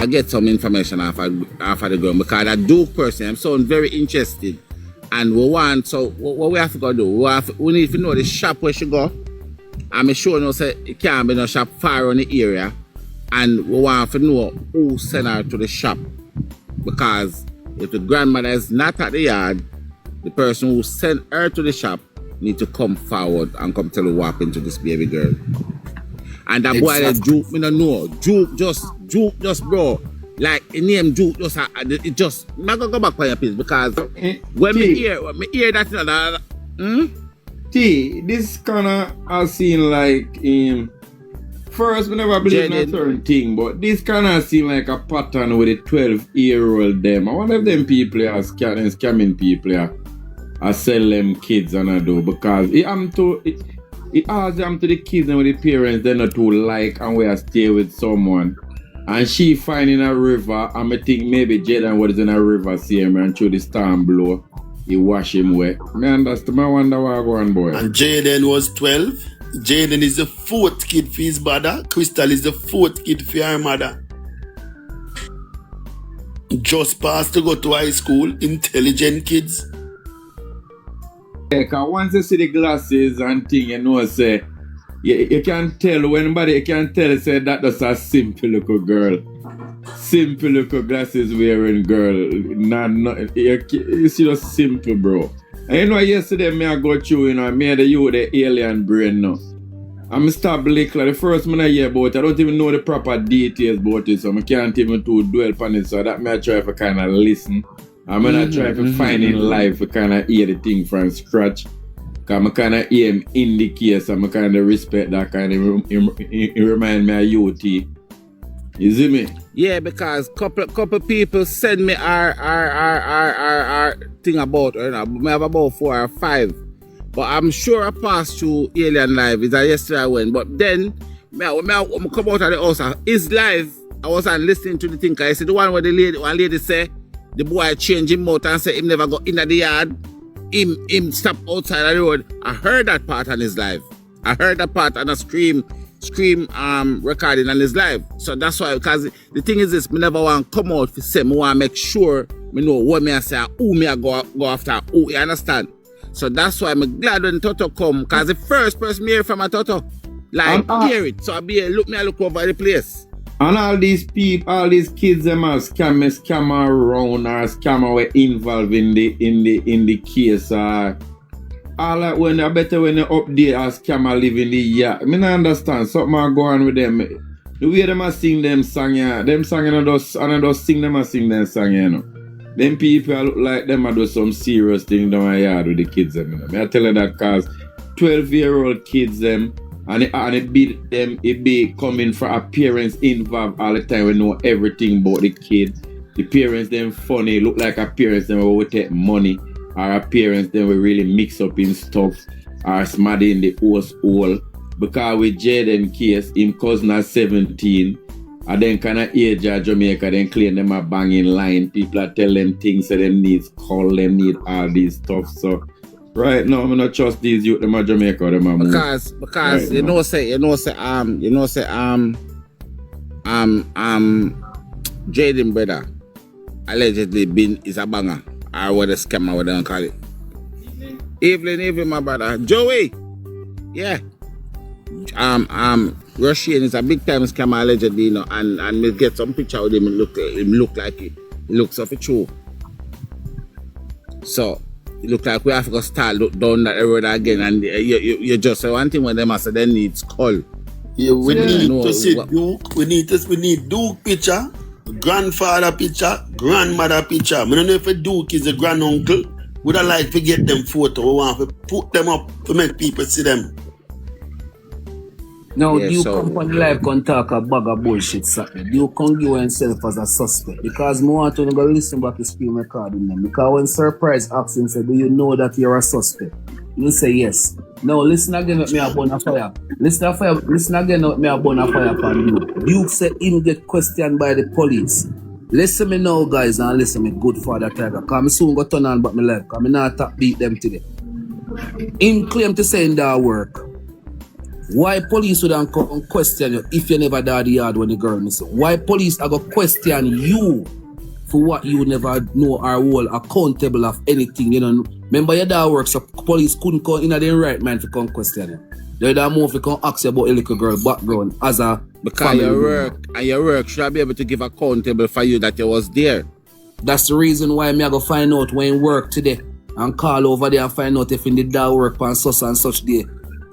I get some information off of the ground because that Duke person, I'm sound very interested. And we want, so what we have to go do? We need to know the shop where she go. I'm sure no say it can't be no shop far on the area. And we want to know who sent her to the shop. Because if the grandmother is not at the yard, the person who sent her to the shop need to come forward and come tell her what happened to this baby girl. And that boy that Duke, me don't know. Duke just bro. Like the name Duke just it just I'm not gonna go back for your piece because when me hear that this kinda I seen like first we never believe in a certain thing, but this kinda seem like a pattern with a 12-year-old them. I wonder if them people are scamming people are sell them kids and I do because it asks them to the kids and with the parents they're not too like and we are stay with someone. And she find in a river, and I think maybe Jayden was in a river, see him and through the storm blow, he wash him wet. I understand, I wonder why I go on, boy. And Jayden was 12. Jayden is the 4th kid for his mother. Crystal is the 4th kid for her mother. Just passed to go to high school, intelligent kids. Yeah, because once you see the glasses and thing, you know, say, you can tell when you can tell say that that's a simple little girl. Simple little glasses wearing girl. You see just simple, bro. And you know yesterday me I go through, you know, me and the alien brain now. I'm stop like the first man I hear about it, I don't even know the proper details about it, so I can't even dwell upon it. So that me I try to kind of listen. I'm gonna try to find in life to kind of hear the thing from scratch. Because I kind of aim in the case and I kind of respect that kind of, it remind me of UT. You see me? Yeah, because couple people send me our thing about her. I have about 4 or 5. But I'm sure I passed through Alien Live. It's yesterday I went. But then, when I come out of the house, his live, I wasn't listening to the thing. I said the one where one lady say, the boy changed him out and said him never go in the yard. Him stop outside the road. I heard that part on his live. I heard that part on a scream recording on his live. So that's why, because the thing is this, me never want to come out for say, me want to make sure me know what me I say, who me I go after, who, you understand? So that's why I'm glad when Toto come, because the first person me hear from a Toto, like hear it. So I look over the place. And all these people, all these kids, them are scammer around or scammer were involved in the case. All that when I better when they update or scammer live in the yard. I mean I understand something are going with them. The way them are sing them song, yeah. Them song and I just sing them and sing them song, you know. Them people look like them are do some serious thing down my yard with the kids them, you know. I tell you that because 12-year-old kids them. And it be coming from a parents involved all the time. We know everything about the kid. The parents them funny, look like a parents them will take money. Or a parents them will really mix up in stuff. Or smart in the house hole. Because with Jayden's case, him cousin at 17. And then kind of age at Jamaica, then claim them a banging line. People are tell them things so them needs call, them need all these stuff. So right now, I'm not trust these youth them at Jamaica or them because right you know say Jayden brother allegedly is a banger or what a scammer what they call it. Evelyn my brother Joey, yeah. Russian is a big time scammer allegedly, you know, and we get some picture of him look like it looks of a true. So it look like we have to start down that road again, and you just say one thing when them say they need call. Yeah, we need to see Duke. We need Duke picture, grandfather picture, grandmother picture. I don't know if a Duke is a granduncle. Would I like to get them photo? We want to put them up to make people see them. Now, yeah, you come on live can talk a bag of bullshit, sir. You can give yourself as a suspect. Because I want to go listen back to screen recording them. Because when Surprise asks him, say, do you know that you're a suspect? You say yes. Now, listen again with me a bun of fire. Listen again with me a bun of fire upon you. Duke said him get questioned by the police. Listen me now, guys, and listen me, good father Tiger. Because I soon go turn on back my life. Because I not beat them today. Him claim to say in that work. Why police would come and question you if you never died the yard when the girl missing? Why police are going to question you for what you never know or hold accountable of anything? You know, remember your dad work, so police couldn't come in their right mind to come question you. They don't move to come ask you about a little girl background as a because your work should be able to give accountable for you that you was there. That's the reason why me I go find out when you work today and call over there and find out if in the dad work on such and such day.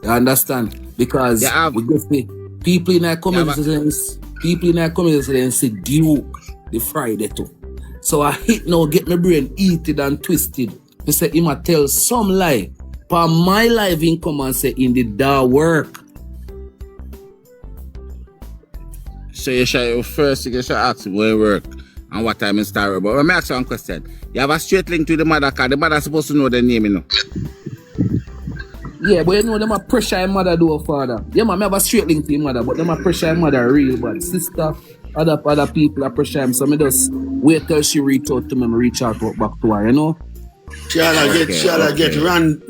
You understand? Because we get people in our community say Duke the Friday too. So I hit now get my brain heated and twisted. They say him a tell some lie. For my life in come and say in the dad work. So you should ask him where you work and what time you start. But let me ask you one question. You have a straight link to the mother because the mother supposed to know the name, you know. Yeah, but you know them a pressure your mother do her father. Yeah, man, I have a straight link to your mother, but them a pressure your mother really bad. Sister, other people are pressure him, so me just wait till she reach out to me and reach out back to her, you know? She'll get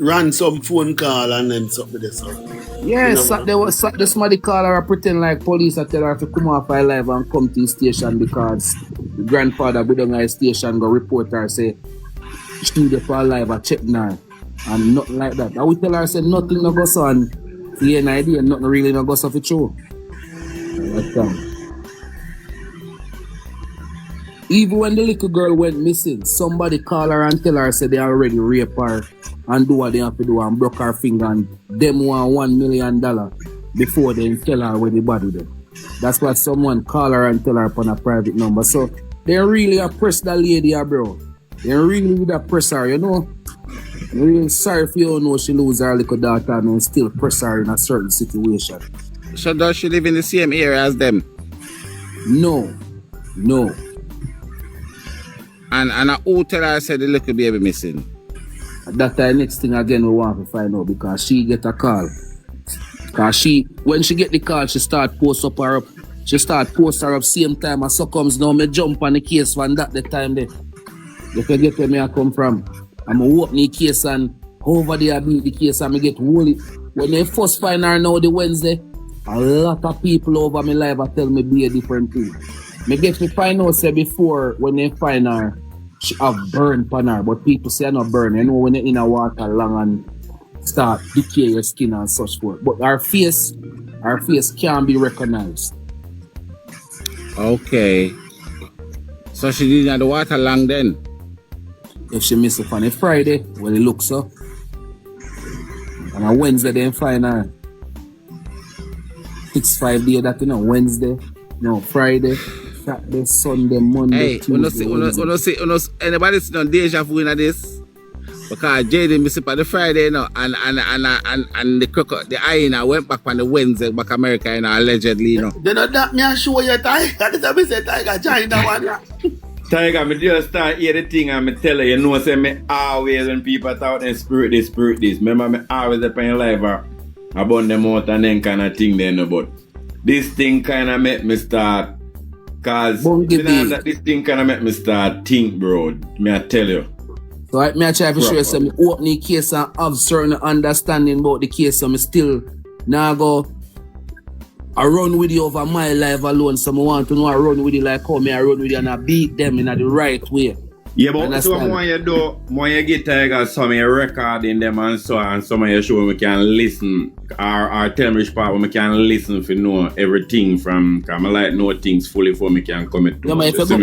run some phone call and then something like that. Yes, the somebody call her and pretend like police and tell her to come off her live and come to the station because the grandfather go down to the station go report her say she dey for live and check now and nothing like that. I will tell her say nothing no goes on. See an idea, nothing really no goes off the show. Even when the little girl went missing, somebody call her and tell her say they already rape her and do what they have to do and broke her finger and them want $1 million before they tell her where the body there. That's why someone call her and tell her upon a private number. So they really oppress that lady, bro. They really would oppress her, you know. I'm really sorry if you don't know she lose her little daughter and still press her in a certain situation. So does she live in the same area as them? No. And who tell her said the little baby missing? That's the next thing again we want to find out because she get a call. Because when she get the call, she start post her up same time as so comes now me jump on the case from that the time there. You can get where me I come from. I'm going to open the case and over there beat the case and I get holy. When they first find her now the Wednesday, a lot of people over me live and tell me be a different thing. Me get to find out say before when they find her, she have burn on her, but people say not burn. You know when you're in a water long and start decay your skin and such forth. But her face can't be recognized. Okay. So she didn't have the water long then? If she miss it on a Friday, when it looks up. On a Wednesday they find her. 6-5 days that you know, Wednesday, no, Friday, Saturday, Sunday, Monday, Tuesday. Hey, anybody see no deja vu in this? Because Jayden miss it on the Friday, you know, and the hyena went back on the Wednesday back America, you know, allegedly, you know. Then that me I show you Tiger. That me say Tiger join that one. Tiger, me just start hear the thing and me tell you know, say me always when people talk them spirit this. Remember me always up in life about them out and then kind of thing then, but this thing kind of make me start, cause this thing kind of make me start think, bro. Me I tell you. So I try to show you some open the case and have certain understanding about the case, so me still now go I run with you over my life alone, so I want to know I run with you like how me I run with you and I beat them in the right way. Yeah, but so more you do, more you get Tiger, some you recording them and so on, some of you show we can listen, or tell me which part where we can listen for know everything from, because I like know things fully before me can commit to. Yeah, man, if I go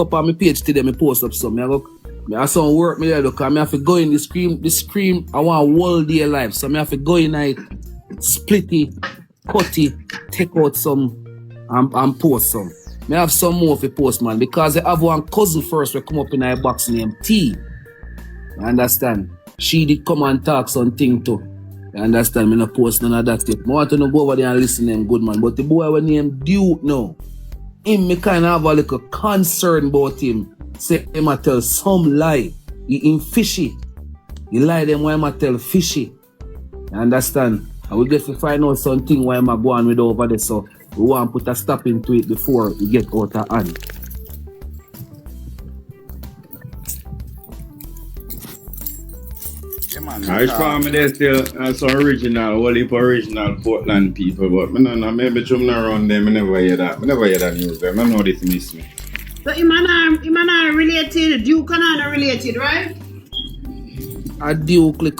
up on my page today, I post up something, I have some work me there, because I have to go in the scream, I want whole day life, so I have to go in it, split it, cut it, take out some, and post some. I have some more for post, man, because I have one cousin first will come up in a box named T. You understand? She did come and talk something too. You understand? Me no post none of that yet. I want to go over there and listen to him good, man. But the boy when named Duke now, him me kind of have a little concern about him. Say him a tell some lie. He fishy. He lie them why him a tell fishy. You understand? I will get to find out something why him a go on with over there, so we want to put a stop into it before we get out of hand. Yeah, man. Irish family, they still some original, whole heap original Portland people, but I don't know, maybe I'm not around them, I never hear that. I never hear that news them. I know this miss me. So him and I related, Duke and I related, right? A Duke, the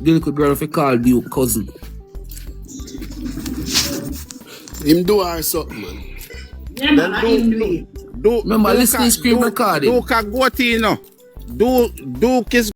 little girl if you call Duke cousin. Him do her something, man. Yeah, man, I him do it. Remember, listen to screen recording. Duke a goatee, you know. Duke is